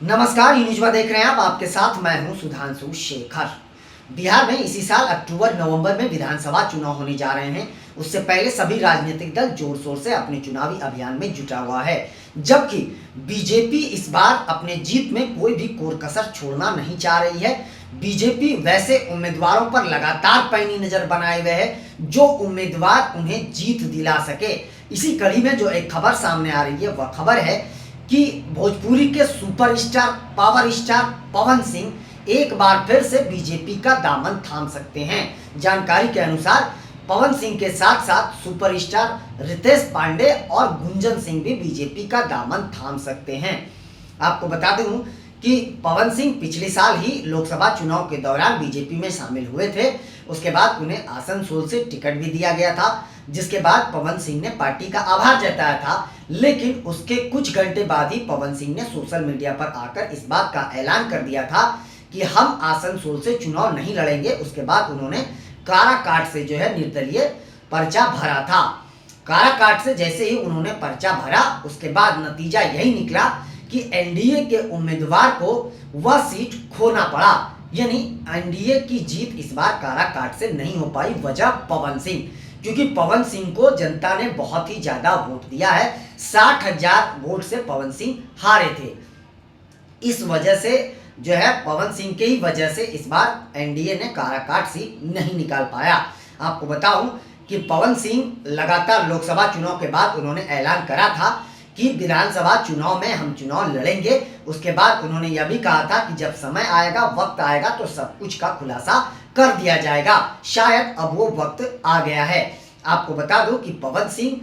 नमस्कार, न्यूज़ देख रहे हैं आप। आपके साथ मैं हूं सुधांशु शेखर। बिहार में इसी साल अक्टूबर नवंबर में विधानसभा चुनाव होने जा रहे हैं। उससे पहले सभी राजनीतिक दल जोर शोर से अपने चुनावी अभियान में जुटा हुआ है, जबकि बीजेपी इस बार अपने जीत में कोई भी कोर कसर छोड़ना नहीं चाह रही है। बीजेपी वैसे उम्मीदवारों पर लगातार पैनी नजर बनाए हुए है जो उम्मीदवार उन्हें जीत दिला सके। इसी कड़ी में जो एक खबर सामने आ रही है, वह खबर है कि भोजपुरी के superstar power star Pawan Singh एक बार फिर से बीजेपी का दामन थाम सकते हैं। जानकारी के अनुसार पवन सिंह के साथ साथ सुपरस्टार रितेश पांडे और गुंजन सिंह भी बीजेपी का दामन थाम सकते हैं। आपको बता दूं कि पवन सिंह पिछले साल ही लोकसभा चुनाव के दौरान बीजेपी में शामिल हुए थे। उसके बाद उन्हें आसनसोल से टिकट भी दिया गया था, जिसके बाद पवन सिंह ने पार्टी का आभार जताया था। लेकिन उसके कुछ घंटे बाद ही पवन सिंह ने सोशल मीडिया पर आकर इस बात का ऐलान कर दिया था कि हम आसनसोल से चुनाव नहीं लड़ेंगे। उसके बाद उन्होंने काराकाट से जो है निर्दलीय पर्चा भरा था। काराकाट से जैसे ही उन्होंने पर्चा भरा, उसके बाद नतीजा यही निकला कि एनडीए के उम्मीदवार को वह सीट खोना पड़ा। यानी एनडीए की जीत इस बार काराकाट से नहीं हो पाई। वजह पवन सिंह, क्योंकि पवन सिंह को जनता ने बहुत ही ज्यादा वोट दिया है। 60,000 वोट से पवन सिंह हारे थे। इस वजह से जो है पवन सिंह के ही वजह से इस बार एनडीए ने काराकाट सीट नहीं निकाल पाया। आपको बताऊं कि पवन सिंह लगातार लोकसभा चुनाव के बाद उन्होंने ऐलान करा था कि विधानसभा चुनाव में हम चुनाव लड़ेंगे। उसके बाद उन्होंने यह भी कहा था कि जब समय आएगा, वक्त आएगा तो सब कुछ का खुलासा कर दिया जाएगा। शायद अब वो वक्त आ गया है। आपको बता दूं कि पवन सिंह,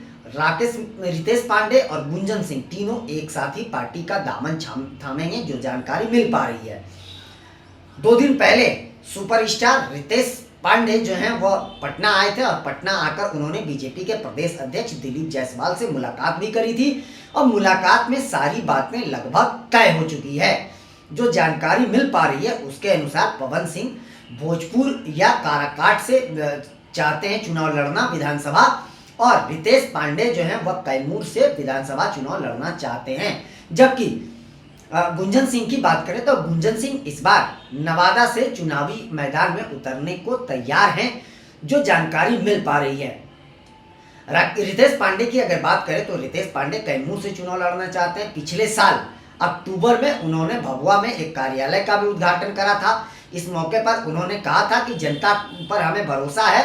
रितेश पांडे और गुंजन सिंह तीनों एक साथ ही पार्टी का दामन थामेंगे, जो जानकारी मिल पा रही है। 2 दिन पहले सुपरस्टार रितेश पांडे जो हैं वह पटना आए थे और पटना आकर उन्होंने बीजेपी के प्रदेश अध्यक्ष दिलीप जायसवाल से मुलाकात भी करी थी और मुलाकात में सारी बातें लगभग तय हो चुकी है। जो जानकारी मिल पा रही है उसके अनुसार पवन सिंह भोजपुर या काराकाट से चाहते हैं चुनाव लड़ना विधानसभा, और रितेश पांडे जो हैं वह कैमूर से विधानसभा चुनाव लड़ना चाहते हैं। जबकि गुंजन सिंह की बात करें तो गुंजन सिंह इस बार नवादा से चुनावी मैदान में उतरने को तैयार हैं, जो जानकारी मिल पा रही है। रितेश पांडे की अगर बात करें तो रितेश पांडे कैमूर से चुनाव लड़ना चाहते हैं। पिछले साल अक्टूबर में उन्होंने भभुआ में एक कार्यालय का भी उद्घाटन करा था। इस मौके पर उन्होंने कहा था कि जनता पर हमें भरोसा है,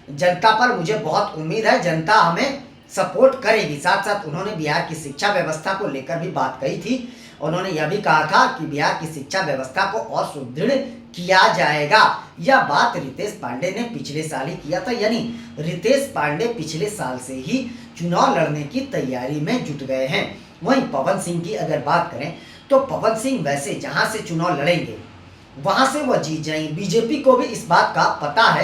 जनता पर मुझे बहुत उम्मीद है, जनता हमें सपोर्ट करेगी। साथ साथ उन्होंने बिहार की शिक्षा व्यवस्था को लेकर भी बात कही थी। उन्होंने यह भी कहा था कि बिहार की शिक्षा व्यवस्था को और सुदृढ़ किया जाएगा। यह बात रितेश पांडे ने पिछले साल ही किया था। यानी रितेश पांडे पिछले साल से ही चुनाव लड़ने की तैयारी में जुट गए हैं। वहीं पवन सिंह की अगर बात करें तो पवन सिंह वैसे जहां से चुनाव लड़ेंगे वहां से वह जीत जाएंगे। बीजेपी को भी इस बात का पता है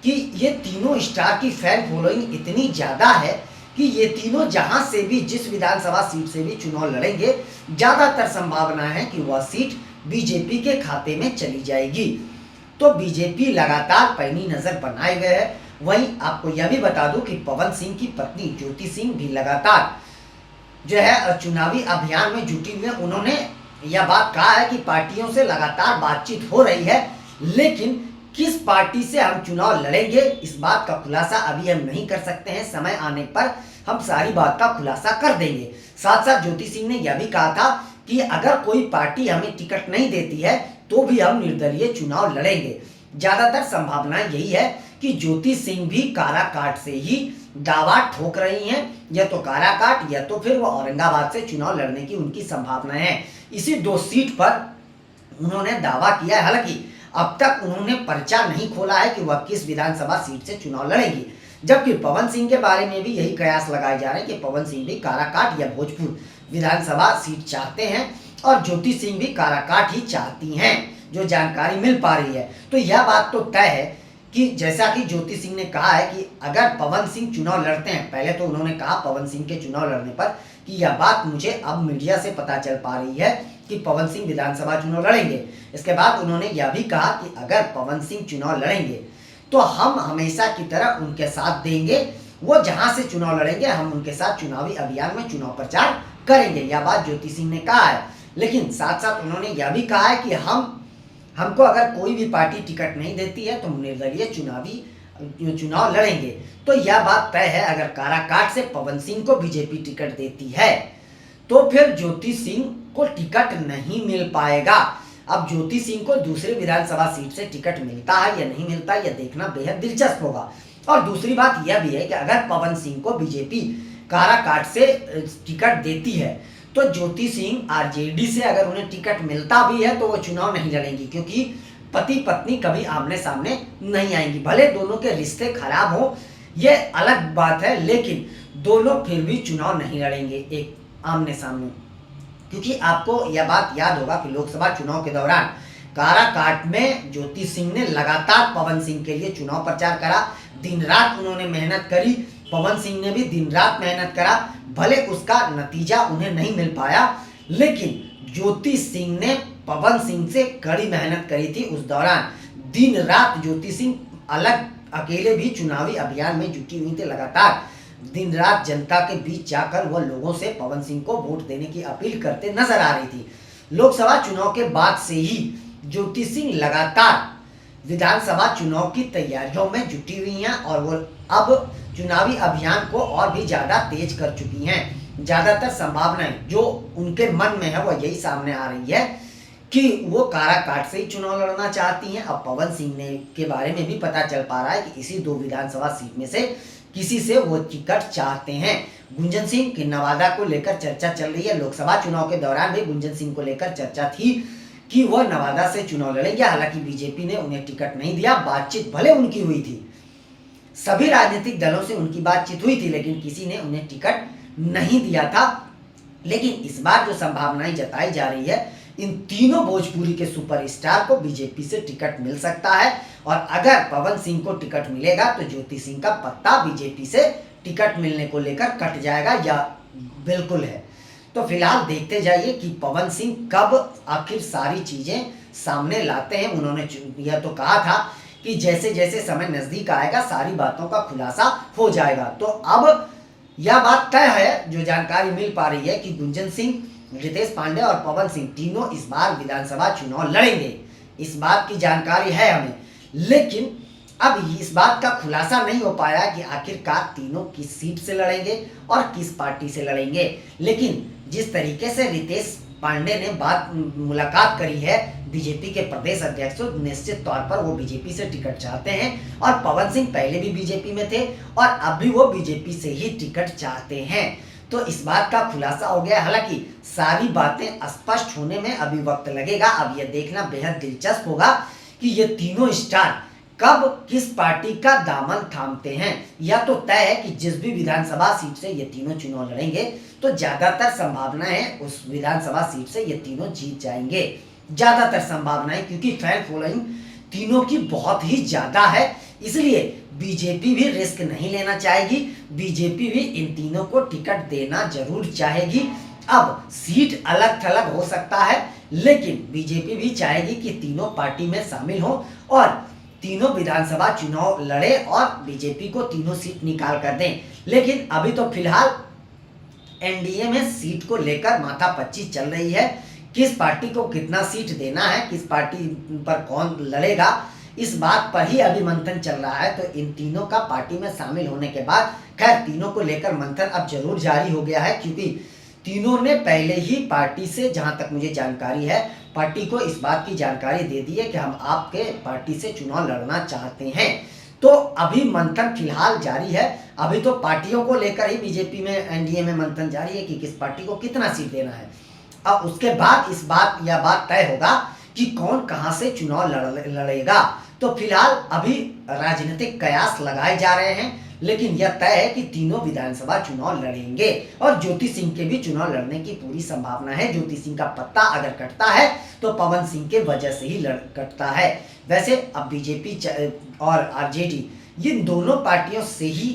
कि ये तीनों स्टार की फैन फॉलोइंग इतनी ज्यादा है कि ये तीनों जहां से भी जिस विधानसभा सीट से भी चुनाव लड़ेंगे, ज्यादातर संभावना है कि वह सीट बीजेपी के खाते में चली जाएगी। तो बीजेपी लगातार पैनी नजर बनाए हुए है। वहीं आपको यह भी बता दूं कि पवन सिंह की पत्नी ज्योति सिंह भी लगातार जो है चुनावी अभियान में जुटी हुई है। उन्होंने यह बात कहा है कि पार्टियों से लगातार बातचीत हो रही है, लेकिन किस पार्टी से हम चुनाव लड़ेंगे इस बात का खुलासा अभी हम नहीं कर सकते हैं। समय आने पर हम सारी बात का खुलासा कर देंगे। साथ साथ ज्योति सिंह ने यह भी कहा था कि अगर कोई पार्टी हमें टिकट नहीं देती है तो भी हम निर्दलीय चुनाव लड़ेंगे। ज्यादातर संभावना यही है कि ज्योति सिंह भी काराकाट से ही दावा ठोक रही हैं। या तो काराकाट या तो फिर वो औरंगाबाद से चुनाव लड़ने की उनकी संभावना है। इसी 2 सीट पर उन्होंने दावा किया है। हालांकि अब तक उन्होंने पर्चा नहीं खोला है कि वह किस विधानसभा सीट से चुनाव लड़ेंगी। जबकि पवन सिंह के बारे में भी यही कयास लगाए जा रहे हैं कि पवन सिंह भी काराकाट या भोजपुर विधानसभा सीट चाहते हैं और ज्योति सिंह भी काराकाट ही चाहती हैं, जो जानकारी मिल पा रही है। तो यह बात तो तय है कि जैसा कि ज्योति सिंह ने कहा है कि अगर पवन सिंह चुनाव लड़ते हैं, पहले तो उन्होंने कहा पवन सिंह के चुनाव लड़ने पर कि यह बात मुझे अब मीडिया से पता चल पा रही है कि पवन सिंह विधानसभा चुनाव लड़ेंगे। इसके बाद उन्होंने यह भी कहा कि अगर पवन सिंह चुनाव लड़ेंगे तो हम हमेशा की तरह उनके साथ देंगे। वो जहां से चुनाव लड़ेंगे हम उनके साथ चुनावी अभियान में चुनाव प्रचार करेंगे। यह बात ज्योति सिंह ने कहा है। लेकिन साथ साथ उन्होंने यह भी कहा है कि हमको अगर कोई भी पार्टी टिकट नहीं देती है तो हम निर्दलीय चुनाव लड़ेंगे। तो यह बात तय है, अगर काराकाट से पवन सिंह को बीजेपी टिकट देती है तो फिर ज्योति सिंह को टिकट नहीं मिल पाएगा। अब ज्योति सिंह को दूसरे विधानसभा सीट से टिकट मिलता है या नहीं मिलता है, यह देखना बेहद दिलचस्प होगा। और दूसरी बात यह भी है कि अगर पवन सिंह को बीजेपी काराकाट से टिकट देती है तो ज्योति सिंह आरजेडी से अगर उन्हें टिकट मिलता भी है तो वो चुनाव नहीं लड़ेंगी, क्योंकि पति पत्नी कभी आमने सामने नहीं आएंगी। भले दोनों के रिश्ते खराब हो, ये अलग बात है, लेकिन दोनों फिर भी चुनाव नहीं लड़ेंगे एक आमने सामने। क्योंकि आपको यह बात याद होगा कि लोकसभा चुनाव के दौरान काराकाट में ज्योति सिंह ने लगातार पवन सिंह के लिए चुनाव प्रचार करा, दिन रात उन्होंने मेहनत करी, पवन सिंह ने भी दिन रात मेहनत करा। भले उसका नतीजा उन्हें नहीं मिल पाया, लेकिन ज्योति सिंह ने पवन सिंह से कड़ी मेहनत करी थी। उस दौरान दिन रात ज्योति सिंह अलग अकेले भी चुनावी अभियान में जुटी हुई थी। लगातार दिन रात जनता के बीच जाकर वह लोगों से पवन सिंह को वोट देने की अपील करते नजर आ रही थी। लोकसभा चुनाव के बाद से ही ज्योति सिंह लगातार विधानसभा चुनाव की तैयारियों में जुटी हुई हैं और वो अब चुनावी अभियान को और भी ज्यादा तेज कर चुकी हैं। ज्यादातर संभावनाएं जो उनके मन में है वो यही सामने आ रही है कि वो काराकाट से ही चुनाव लड़ना चाहती हैं। अब पवन सिंह ने के बारे में भी पता चल पा रहा है कि इसी 2 विधानसभा सीट में से किसी से वो टिकट चाहते हैं। गुंजन सिंह की नवादा को लेकर चर्चा चल रही है। लोकसभा चुनाव के दौरान भी गुंजन सिंह को लेकर चर्चा थी कि वह नवादा से चुनाव लड़ेंगे। हालांकि बीजेपी ने उन्हें टिकट नहीं दिया। बातचीत भले उनकी हुई थी, सभी राजनीतिक दलों से उनकी बातचीत हुई थी, लेकिन किसी ने उन्हें टिकट नहीं दिया था। लेकिन इस बार जो संभावनाएं जताई जा रही है, इन तीनों भोजपुरी के सुपरस्टार को बीजेपी से टिकट मिल सकता है। और अगर पवन सिंह को टिकट मिलेगा तो ज्योति सिंह का पत्ता बीजेपी से टिकट मिलने को लेकर कट जाएगा, या बिल्कुल है। तो फिलहाल देखते जाइए कि पवन सिंह कब आखिर सारी चीजें सामने लाते हैं। उन्होंने यह तो कहा था कि जैसे जैसे समय नजदीक आएगा सारी बातों का खुलासा हो जाएगा। तो अब यह बात तय है, जो जानकारी मिल पा रही है, कि गुंजन सिंह, रितेश पांडे और पवन सिंह तीनों इस बार विधानसभा चुनाव लड़ेंगे। इस बात की जानकारी है हमें, लेकिन अब इस बात का खुलासा नहीं हो पाया कि आखिरकार तीनों किस सीट से लड़ेंगे और किस पार्टी से लड़ेंगे। लेकिन जिस तरीके से रितेश पांडे ने मुलाकात करी है बीजेपी के प्रदेश अध्यक्ष, तो निश्चित तौर पर वो बीजेपी से टिकट चाहते हैं। और पवन सिंह पहले भी बीजेपी में थे और अब भी वो बीजेपी से ही टिकट चाहते हैं। तो इस बात का खुलासा हो गया। हालांकि सारी बातें स्पष्ट होने में अभी वक्त लगेगा। अब यह देखना बेहद दिलचस्प होगा कि ये तीनों स्टार कब किस पार्टी का दामन थामते हैं। यह तो तय है कि जिस भी विधानसभा सीट से ये तीनों चुनाव लड़ेंगे तो ज्यादातर संभावना है उस विधानसभा सीट से ये तीनों जीत जाएंगे। ज्यादातर संभावनाएं, क्योंकि फैन फॉलोइंग तीनों की बहुत ही ज्यादा है, इसलिए बीजेपी भी रिस्क नहीं लेना चाहेगी। बीजेपी भी इन तीनों को टिकट देना जरूर चाहेगी। अब सीट अलग थलग हो सकता है, लेकिन बीजेपी भी चाहेगी कि तीनों पार्टी में शामिल हो और तीनों विधानसभा चुनाव लड़े और बीजेपी को तीनों सीट निकाल कर दें। लेकिन अभी तो फिलहाल एनडीए में सीट को लेकर माथापच्ची चल रही है। किस पार्टी को कितना सीट देना है, किस पार्टी पर कौन लड़ेगा, इस बात पर ही अभी मंथन चल रहा है। तो इन तीनों का पार्टी में शामिल होने के बाद, खैर तीनों को लेकर मंथन अब जरूर जारी हो गया है, क्योंकि तीनों ने पहले ही पार्टी से, जहां तक मुझे जानकारी है, पार्टी को इस बात की जानकारी दे दी है कि हम आपके पार्टी से चुनाव लड़ना चाहते हैं। तो अभी मंथन फिलहाल जारी है। अभी तो पार्टियों को लेकर ही बीजेपी में, एनडीए में मंथन जारी है कि किस पार्टी को कितना सीट देना है। अब उसके बाद यह बात तय होगा कि कौन कहां से चुनाव लड़ेगा। तो फिलहाल अभी राजनीतिक कयास लगाए जा रहे हैं, लेकिन यह तय है कि तीनों विधानसभा चुनाव लड़ेंगे और ज्योति सिंह के भी चुनाव लड़ने की पूरी संभावना है। ज्योति सिंह का पत्ता अगर कटता है तो पवन सिंह के वजह से ही कटता है। वैसे अब बीजेपी और आरजेडी, इन दोनों पार्टियों से ही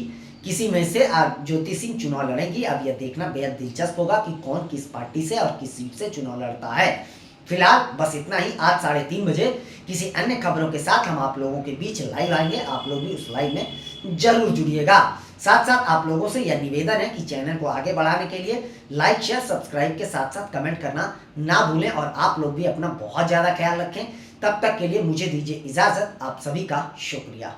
किसी में से ज्योति सिंह चुनाव लड़ेंगी। अब यह देखना बेहद दिलचस्प होगा कि कौन किस पार्टी से और किस सीट से चुनाव लड़ता है। फिलहाल बस इतना ही। आज 3:30 बजे किसी अन्य खबरों के साथ हम आप लोगों के बीच लाइव आएंगे। आप लोग भी उस लाइव में जरूर जुड़िएगा। साथ साथ आप लोगों से यह निवेदन है कि चैनल को आगे बढ़ाने के लिए लाइक शेयर सब्सक्राइब के साथ साथ कमेंट करना ना भूलें और आप लोग भी अपना बहुत ज़्यादा ख्याल रखें। तब तक के लिए मुझे दीजिए इजाज़त। आप सभी का शुक्रिया।